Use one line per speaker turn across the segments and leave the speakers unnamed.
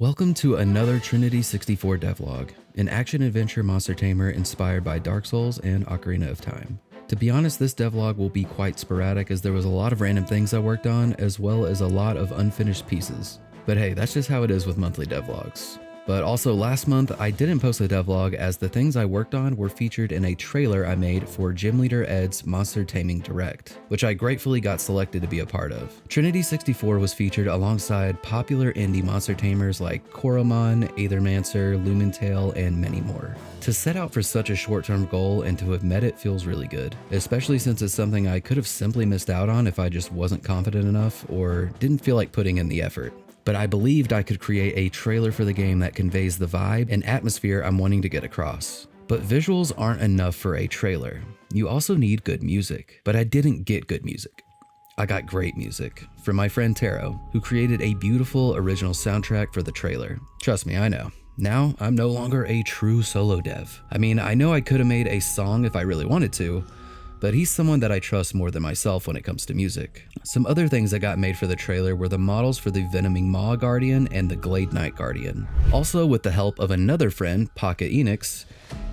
Welcome to another Trinity 64 devlog, an action-adventure monster tamer inspired by Dark Souls and Ocarina of Time. To be honest, this devlog will be quite sporadic as there was a lot of random things I worked on, as well as a lot of unfinished pieces. But hey, that's just how it is with monthly devlogs. But also last month, I didn't post a devlog as the things I worked on were featured in a trailer I made for Gym Leader Ed's Monster Taming Direct, which I gratefully got selected to be a part of. Trinity 64 was featured alongside popular indie monster tamers like Koromon, Aethermancer, Lumentale, and many more. To set out for such a short-term goal and to have met it feels really good, especially since it's something I could have simply missed out on if I just wasn't confident enough or didn't feel like putting in the effort. But I believed I could create a trailer for the game that conveys the vibe and atmosphere I'm wanting to get across. But visuals aren't enough for a trailer. You also need good music. But I didn't get good music. I got great music from my friend Taro, who created a beautiful original soundtrack for the trailer. Trust me, I know. Now, I'm no longer a true solo dev. I mean, I know I could have made a song if I really wanted to, but he's someone that I trust more than myself when it comes to music. Some other things that got made for the trailer were the models for the Venoming Maw Guardian and the Glade Knight Guardian. Also, with the help of another friend, Pocket Enix,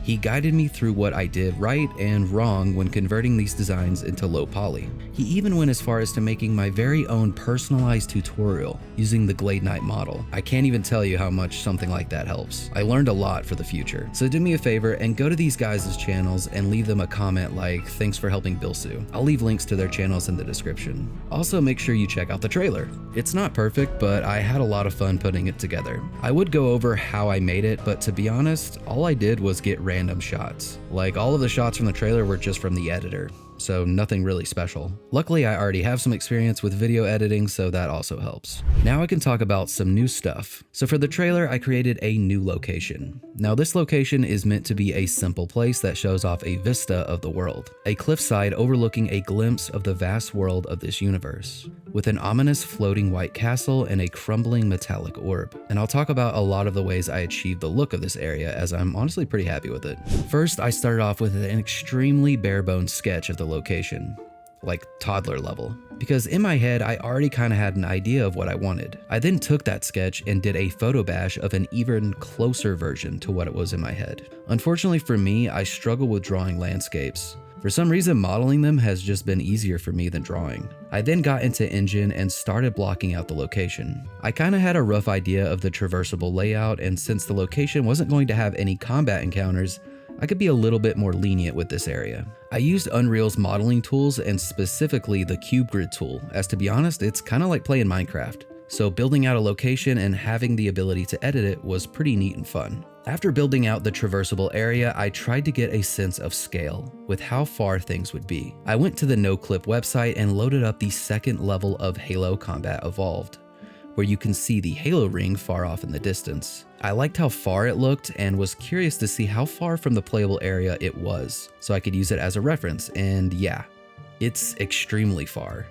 he guided me through what I did right and wrong when converting these designs into low poly. He even went as far as to making my very own personalized tutorial using the Glade Knight model. I can't even tell you how much something like that helps. I learned a lot for the future. So do me a favor and go to these guys' channels and leave them a comment like, "Thanks for helping Bilsu." I'll leave links to their channels in the description. Also, make sure you check out the trailer. It's not perfect, but I had a lot of fun putting it together. I would go over how I made it, but to be honest, all I did was get random shots. Like, all of the shots from the trailer were just from the editor, so nothing really special. Luckily, I already have some experience with video editing, so that also helps. Now I can talk about some new stuff. So for the trailer, I created a new location. Now this location is meant to be a simple place that shows off a vista of the world, a cliffside overlooking a glimpse of the vast world of this universe, with an ominous floating white castle and a crumbling metallic orb. And I'll talk about a lot of the ways I achieved the look of this area, as I'm honestly pretty happy with it. First, I started off with an extremely bare-bones sketch of the location, like toddler level, because in my head I already kind of had an idea of what I wanted. I then took that sketch and did a photo bash of an even closer version to what it was in my head. Unfortunately for me, I struggle with drawing landscapes. For some reason, modeling them has just been easier for me than drawing. I then got into Engine and started blocking out the location. I kind of had a rough idea of the traversable layout, and since the location wasn't going to have any combat encounters, I could be a little bit more lenient with this area. I used Unreal's modeling tools and specifically the Cube Grid tool, as to be honest, it's kind of like playing Minecraft. So building out a location and having the ability to edit it was pretty neat and fun. After building out the traversable area, I tried to get a sense of scale with how far things would be. I went to the NoClip website and loaded up the second level of Halo Combat Evolved, where you can see the Halo ring far off in the distance. I liked how far it looked and was curious to see how far from the playable area it was, so I could use it as a reference, and yeah, it's extremely far.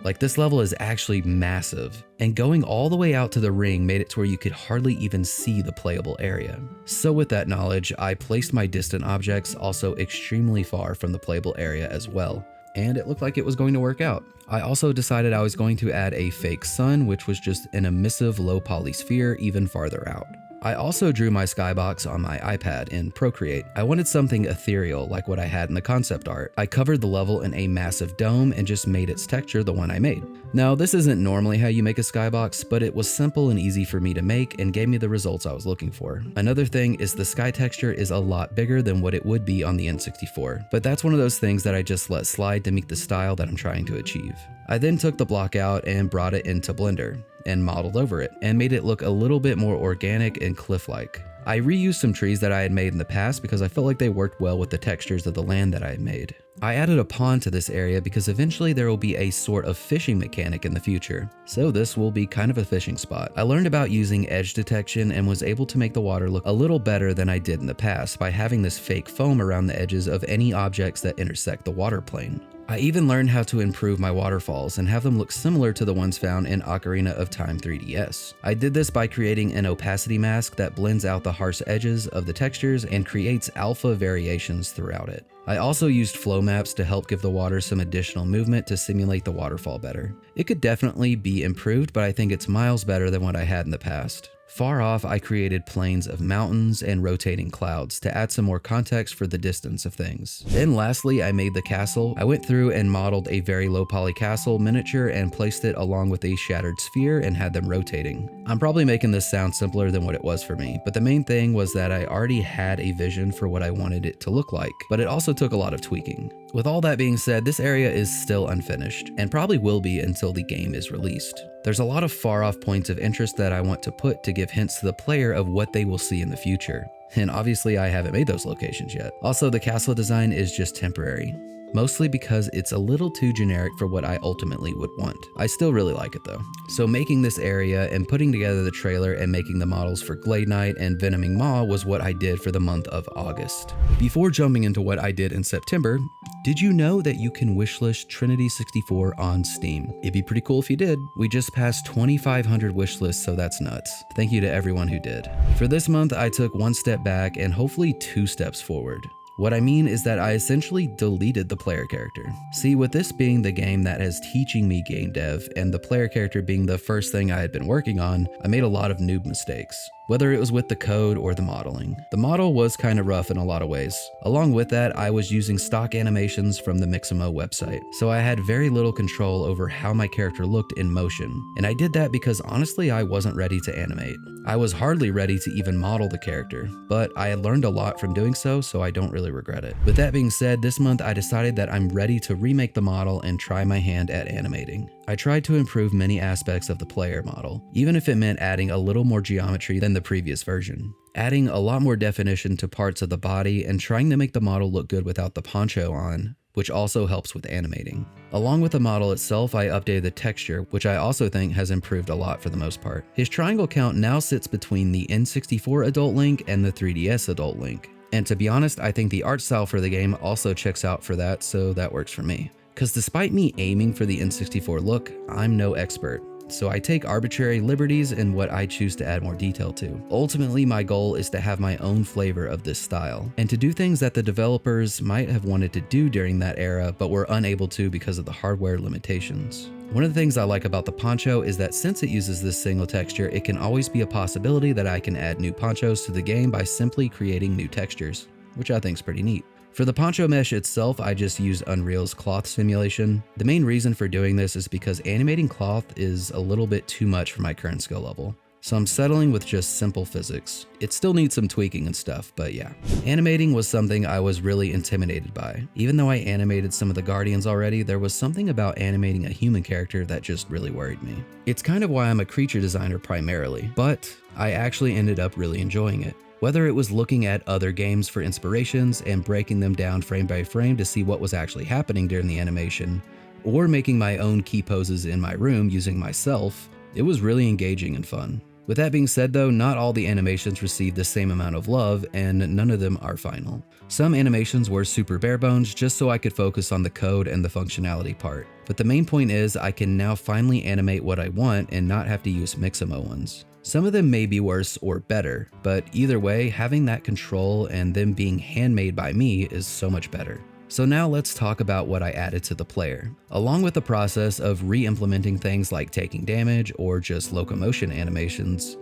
Like, this level is actually massive, and going all the way out to the ring made it to where you could hardly even see the playable area. So with that knowledge, I placed my distant objects also extremely far from the playable area as well, and it looked like it was going to work out. I also decided I was going to add a fake sun, which was just an emissive low poly sphere even farther out. I also drew my skybox on my iPad in Procreate. I wanted something ethereal like what I had in the concept art. I covered the level in a massive dome and just made its texture the one I made. Now, this isn't normally how you make a skybox, but it was simple and easy for me to make and gave me the results I was looking for. Another thing is the sky texture is a lot bigger than what it would be on the N64, but that's one of those things that I just let slide to meet the style that I'm trying to achieve. I then took the block out and brought it into Blender and modeled over it and made it look a little bit more organic and cliff-like. I reused some trees that I had made in the past because I felt like they worked well with the textures of the land that I had made. I added a pond to this area because eventually there will be a sort of fishing mechanic in the future, so this will be kind of a fishing spot. I learned about using edge detection and was able to make the water look a little better than I did in the past by having this fake foam around the edges of any objects that intersect the water plane. I even learned how to improve my waterfalls and have them look similar to the ones found in Ocarina of Time 3DS. I did this by creating an opacity mask that blends out the harsh edges of the textures and creates alpha variations throughout it. I also used flow maps to help give the water some additional movement to simulate the waterfall better. It could definitely be improved, but I think it's miles better than what I had in the past. Far off, I created planes of mountains and rotating clouds to add some more context for the distance of things. Then lastly, I made the castle. I went through and modeled a very low poly castle miniature and placed it along with a shattered sphere and had them rotating. I'm probably making this sound simpler than what it was for me, but the main thing was that I already had a vision for what I wanted it to look like, but it also took a lot of tweaking. With all that being said, this area is still unfinished, and probably will be until the game is released. There's a lot of far off points of interest that I want to put to give hints to the player of what they will see in the future. And obviously I haven't made those locations yet. Also, the castle design is just temporary, mostly because it's a little too generic for what I ultimately would want. I still really like it though. So making this area and putting together the trailer and making the models for Glade Knight and Venoming Maw was what I did for the month of August. Before jumping into what I did in September, did you know that you can wishlist Trinity 64 on Steam? It'd be pretty cool if you did. We just passed 2,500 wishlists, so that's nuts. Thank you to everyone who did. For this month, I took one step back and hopefully 2 steps forward. What I mean is that I essentially deleted the player character. See, with this being the game that is teaching me game dev and the player character being the first thing I had been working on, I made a lot of noob mistakes, whether it was with the code or the modeling. The model was kind of rough in a lot of ways. Along with that, I was using stock animations from the Mixamo website, so I had very little control over how my character looked in motion. And I did that because honestly, I wasn't ready to animate. I was hardly ready to even model the character, but I had learned a lot from doing so I don't really regret it. With that being said, this month I decided that I'm ready to remake the model and try my hand at animating. I tried to improve many aspects of the player model, even if it meant adding a little more geometry than the previous version. Adding a lot more definition to parts of the body and trying to make the model look good without the poncho on, which also helps with animating. Along with the model itself, I updated the texture, which I also think has improved a lot for the most part. His triangle count now sits between the N64 Adult Link and the 3DS Adult Link. And to be honest, I think the art style for the game also checks out for that, so that works for me. Because despite me aiming for the N64 look, I'm no expert. So I take arbitrary liberties in what I choose to add more detail to. Ultimately, my goal is to have my own flavor of this style, and to do things that the developers might have wanted to do during that era, but were unable to because of the hardware limitations. One of the things I like about the poncho is that since it uses this single texture, it can always be a possibility that I can add new ponchos to the game by simply creating new textures, which I think is pretty neat. For the poncho mesh itself, I just used Unreal's cloth simulation. The main reason for doing this is because animating cloth is a little bit too much for my current skill level. So I'm settling with just simple physics. It still needs some tweaking and stuff, but yeah. Animating was something I was really intimidated by. Even though I animated some of the Guardians already, there was something about animating a human character that just really worried me. It's kind of why I'm a creature designer primarily, but I actually ended up really enjoying it. Whether it was looking at other games for inspirations and breaking them down frame by frame to see what was actually happening during the animation, or making my own key poses in my room using myself, it was really engaging and fun. With that being said though, not all the animations received the same amount of love, and none of them are final. Some animations were super bare bones just so I could focus on the code and the functionality part. But the main point is I can now finally animate what I want and not have to use Mixamo ones. Some of them may be worse or better, but either way, having that control and them being handmade by me is so much better. So now let's talk about what I added to the player. Along with the process of re-implementing things like taking damage or just locomotion animations,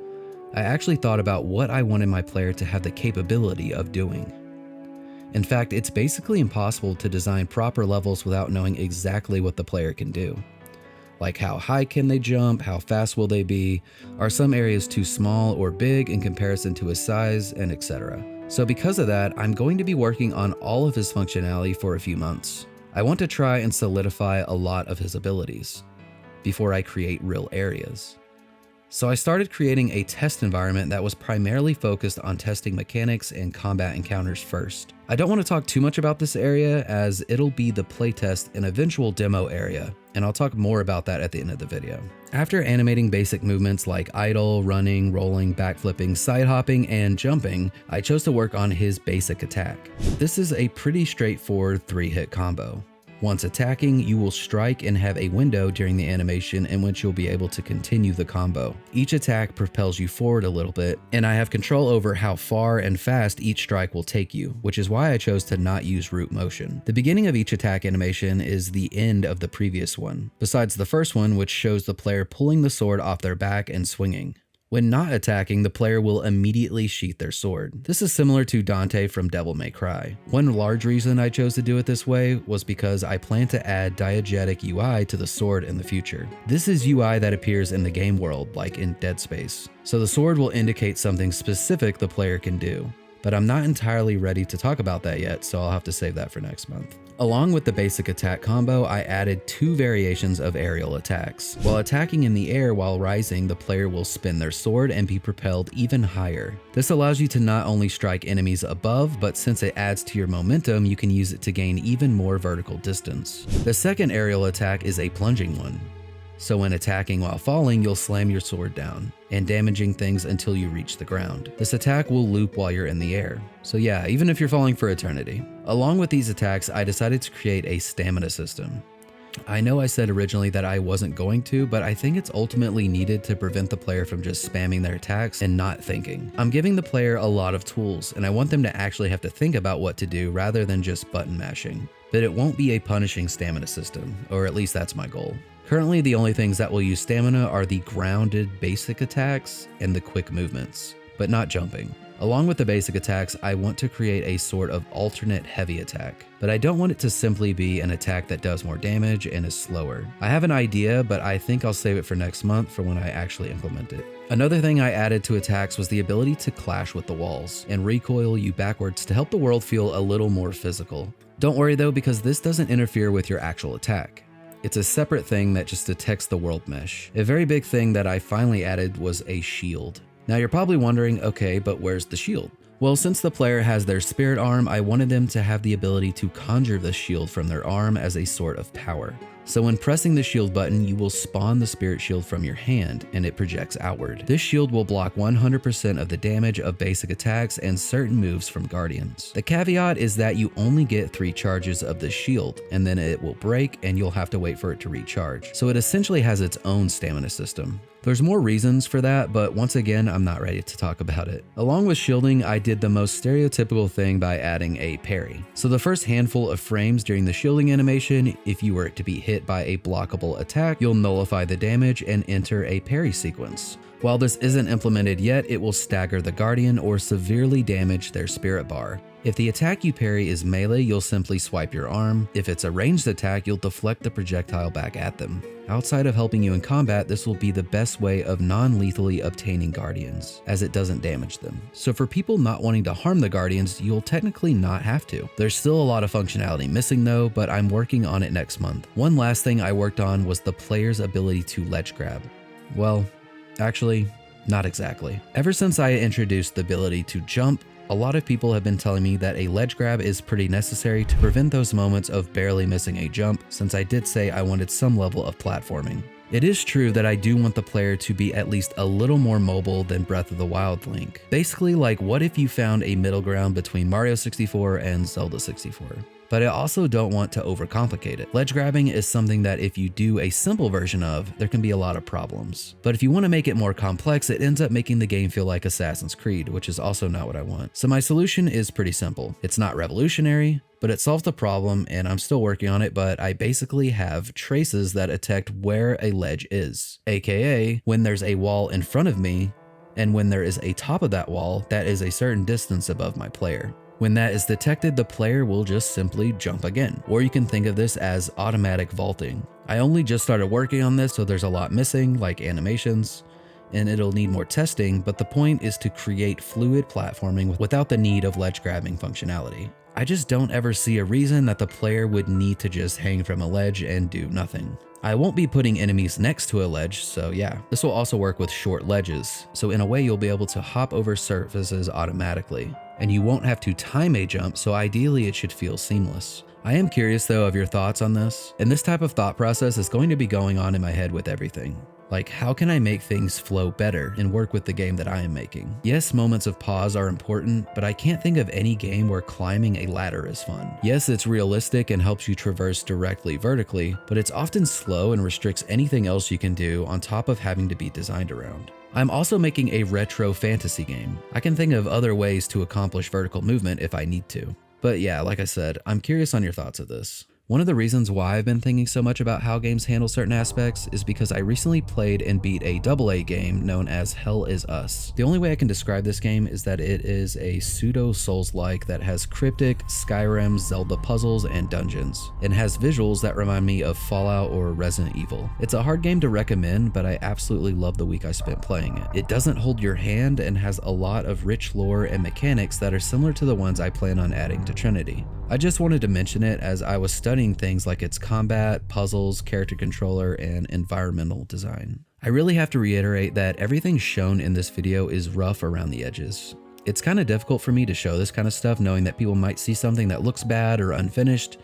I actually thought about what I wanted my player to have the capability of doing. In fact, it's basically impossible to design proper levels without knowing exactly what the player can do. Like how high can they jump, how fast will they be, are some areas too small or big in comparison to his size, and etc. So because of that, I'm going to be working on all of his functionality for a few months. I want to try and solidify a lot of his abilities before I create real areas. So I started creating a test environment that was primarily focused on testing mechanics and combat encounters first. I don't want to talk too much about this area as it'll be the playtest and eventual demo area, and I'll talk more about that at the end of the video. After animating basic movements like idle, running, rolling, backflipping, side hopping, and jumping, I chose to work on his basic attack. This is a pretty straightforward 3-hit combo. Once attacking, you will strike and have a window during the animation in which you'll be able to continue the combo. Each attack propels you forward a little bit, and I have control over how far and fast each strike will take you, which is why I chose to not use root motion. The beginning of each attack animation is the end of the previous one, besides the first one, which shows the player pulling the sword off their back and swinging. When not attacking, the player will immediately sheath their sword. This is similar to Dante from Devil May Cry. One large reason I chose to do it this way was because I plan to add diegetic UI to the sword in the future. This is UI that appears in the game world, like in Dead Space. So the sword will indicate something specific the player can do. But I'm not entirely ready to talk about that yet, so I'll have to save that for next month. Along with the basic attack combo, I added 2 variations of aerial attacks. While attacking in the air while rising, the player will spin their sword and be propelled even higher. This allows you to not only strike enemies above, but since it adds to your momentum, you can use it to gain even more vertical distance. The second aerial attack is a plunging one. So when attacking while falling, you'll slam your sword down and damaging things until you reach the ground. This attack will loop while you're in the air. So yeah, even if you're falling for eternity. Along with these attacks, I decided to create a stamina system. I know I said originally that I wasn't going to, but I think it's ultimately needed to prevent the player from just spamming their attacks and not thinking. I'm giving the player a lot of tools, and I want them to actually have to think about what to do rather than just button mashing. But it won't be a punishing stamina system, or at least that's my goal. Currently, the only things that will use stamina are the grounded basic attacks and the quick movements, but not jumping. Along with the basic attacks, I want to create a sort of alternate heavy attack, but I don't want it to simply be an attack that does more damage and is slower. I have an idea, but I think I'll save it for next month for when I actually implement it. Another thing I added to attacks was the ability to clash with the walls and recoil you backwards to help the world feel a little more physical. Don't worry though, because this doesn't interfere with your actual attack. It's a separate thing that just detects the world mesh. A very big thing that I finally added was a shield. Now you're probably wondering, okay, but where's the shield? Well, since the player has their spirit arm, I wanted them to have the ability to conjure the shield from their arm as a sort of power. So when pressing the shield button, you will spawn the spirit shield from your hand and it projects outward. This shield will block 100% of the damage of basic attacks and certain moves from guardians. The caveat is that you only get 3 charges of the shield and then it will break and you'll have to wait for it to recharge. So it essentially has its own stamina system. There's more reasons for that, but once again, I'm not ready to talk about it. Along with shielding, I did the most stereotypical thing by adding a parry. So the first handful of frames during the shielding animation, if you were to be hit by a blockable attack, you'll nullify the damage and enter a parry sequence. While this isn't implemented yet, it will stagger the guardian or severely damage their spirit bar. If the attack you parry is melee, you'll simply swipe your arm. If it's a ranged attack, you'll deflect the projectile back at them. Outside of helping you in combat, this will be the best way of non-lethally obtaining guardians, as it doesn't damage them. So for people not wanting to harm the guardians, you'll technically not have to. There's still a lot of functionality missing though, but I'm working on it next month. One last thing I worked on was the player's ability to ledge grab. Well, actually, not exactly. Ever since I introduced the ability to jump, a lot of people have been telling me that a ledge grab is pretty necessary to prevent those moments of barely missing a jump, since I did say I wanted some level of platforming. It is true that I do want the player to be at least a little more mobile than Breath of the Wild Link. Basically, like, what if you found a middle ground between Mario 64 and Zelda 64? But I also don't want to overcomplicate it. Ledge grabbing is something that if you do a simple version of, there can be a lot of problems. But if you want to make it more complex, it ends up making the game feel like Assassin's Creed, which is also not what I want. So my solution is pretty simple. It's not revolutionary, but it solves the problem and I'm still working on it, but I basically have traces that detect where a ledge is, aka when there's a wall in front of me and when there is a top of that wall that is a certain distance above my player. When that is detected, the player will just simply jump again, or you can think of this as automatic vaulting. I only just started working on this, so there's a lot missing, like animations, and it'll need more testing, but the point is to create fluid platforming without the need of ledge grabbing functionality. I just don't ever see a reason that the player would need to just hang from a ledge and do nothing. I won't be putting enemies next to a ledge, so yeah. This will also work with short ledges, so in a way you'll be able to hop over surfaces automatically. And you won't have to time a jump, so ideally it should feel seamless. I am curious though of your thoughts on this, and this type of thought process is going to be going on in my head with everything. Like, how can I make things flow better and work with the game that I am making? Yes, moments of pause are important, but I can't think of any game where climbing a ladder is fun. Yes, it's realistic and helps you traverse directly vertically, but it's often slow and restricts anything else you can do on top of having to be designed around. I'm also making a retro fantasy game. I can think of other ways to accomplish vertical movement if I need to. But yeah, like I said, I'm curious on your thoughts of this. One of the reasons why I've been thinking so much about how games handle certain aspects is because I recently played and beat a AA game known as Hell Is Us. The only way I can describe this game is that it is a pseudo Souls-like that has cryptic, Skyrim, Zelda puzzles, and dungeons, and has visuals that remind me of Fallout or Resident Evil. It's a hard game to recommend, but I absolutely love the week I spent playing it. It doesn't hold your hand and has a lot of rich lore and mechanics that are similar to the ones I plan on adding to Trinity. I just wanted to mention it as I was studying things like its combat, puzzles, character controller, and environmental design. I really have to reiterate that everything shown in this video is rough around the edges. It's kind of difficult for me to show this kind of stuff knowing that people might see something that looks bad or unfinished,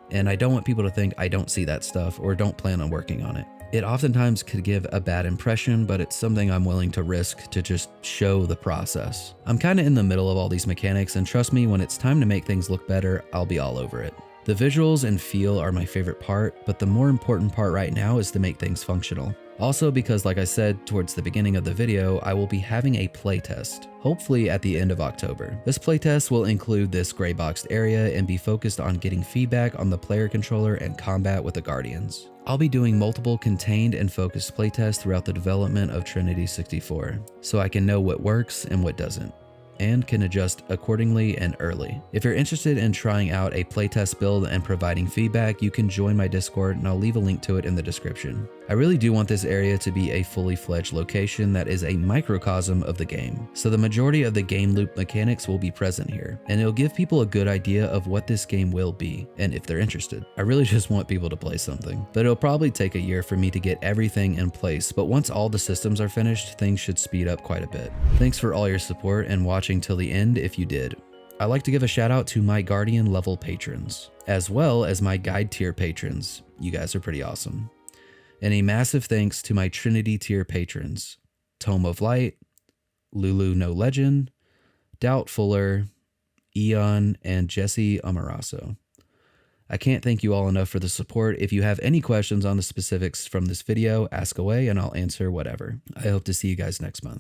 and I don't want people to think I don't see that stuff or don't plan on working on it. It oftentimes could give a bad impression, but it's something I'm willing to risk to just show the process. I'm kind of in the middle of all these mechanics, and trust me, when it's time to make things look better, I'll be all over it. The visuals and feel are my favorite part, but the more important part right now is to make things functional. Also because, like I said towards the beginning of the video, I will be having a playtest, hopefully at the end of October. This playtest will include this gray boxed area and be focused on getting feedback on the player controller and combat with the Guardians. I'll be doing multiple contained and focused playtests throughout the development of Trinity 64, so I can know what works and what doesn't, and can adjust accordingly and early. If you're interested in trying out a playtest build and providing feedback, you can join my Discord and I'll leave a link to it in the description. I really do want this area to be a fully fledged location that is a microcosm of the game, so the majority of the game loop mechanics will be present here, and it'll give people a good idea of what this game will be, and if they're interested. I really just want people to play something, but it'll probably take a year for me to get everything in place, but once all the systems are finished, things should speed up quite a bit. Thanks for all your support and watching till the end if you did. I'd like to give a shout out to my Guardian level patrons, as well as my Guide tier patrons. You guys are pretty awesome. And a massive thanks to my Trinity tier patrons, Tome of Light, Lulu No Legend, Doubt Fuller, Eon, and Jesse Amaraso. I can't thank you all enough for the support. If you have any questions on the specifics from this video, ask away and I'll answer whatever. I hope to see you guys next month.